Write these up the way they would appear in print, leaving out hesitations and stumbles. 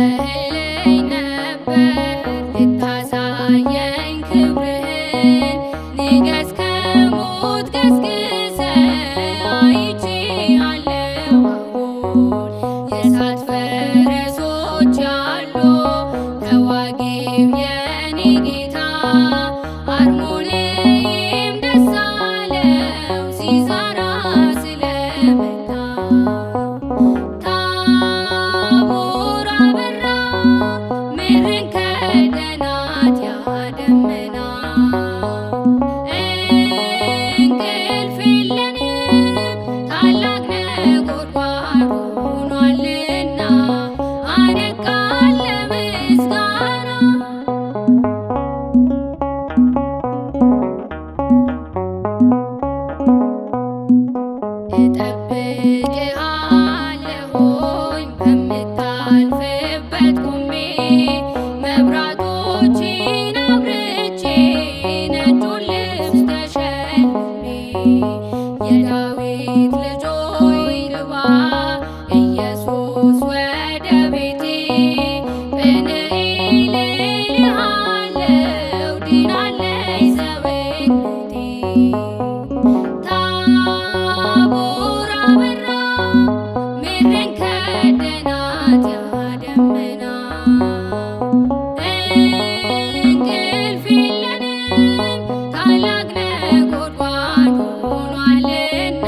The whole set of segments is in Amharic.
መስለህልኝ ነበር ልታሳየኝ ክብርህን ንገስ ከሞት ገስግሰ አይቼአለሁ አሁን የእሳት ፈረሶች ያሉ ተዋጊው የኔ ጌታ አርሞንዔም ደስ አለው ሲሰራ ስለመታ ታቦር አበራ ምድርን ከደናት ያ ደመና እንቅልፍ የለንም ታላቅ ነጎድጓድ ሆኗልና አነቃን ለምስጋና እጠብቅሃለሁኝ በምታልፍበት ቆሜ መብራቶቼን አብርቼ ነጩን ልብስ ተሸልሜ የዳዊት ልጅ ሆይ ግባ ኢየሱስ ወደ ቤቴ ጵኒኤል እልሃለሁ ድናለች ሰውነቴ ታቦር አበራ ምድርን ከደናት ያ ደመና እንቅልፍ የለንም ታላቅ ነጎድጓድ ሆኗልና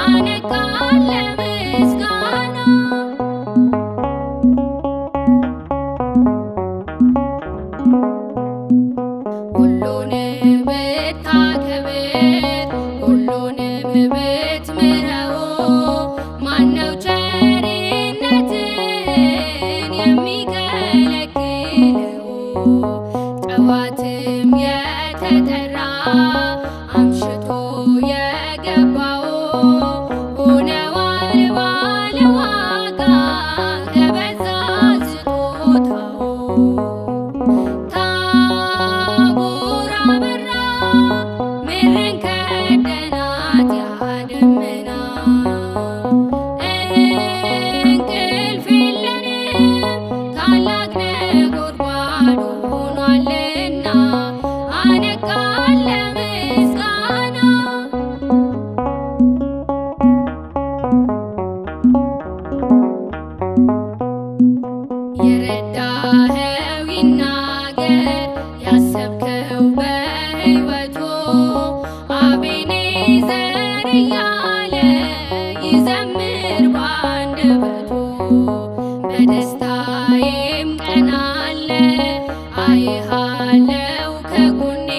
አነቃን ለምስጋና ሁሉንም ብታከብር ሁሉንም ብትምረው ማነው ቸርነትን የሚከለክለው? ጠዋትም የተጠራ አምሽቶ የገባው ሆነዋል ባለዋጋ ከበዛ ስጦታው ታቦር አበራ ምድርን ከደናት ያ ደመና እንቅልፍ የለንም ታላቅ ነጎድጓድ ሆኗልና አነቃን ለምስጋና የረዳኸው ይናገር ያሰብከው በሕይወቱ አቤኔዘር እያለ ይዘምር በአንደበቱ በደስታዬም ቀን አለ አይሃለው ከጎኔ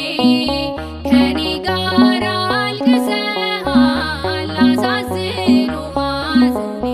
ከኔ ጋር አልቅሰሃል አሳዝኖ ሐዘኔ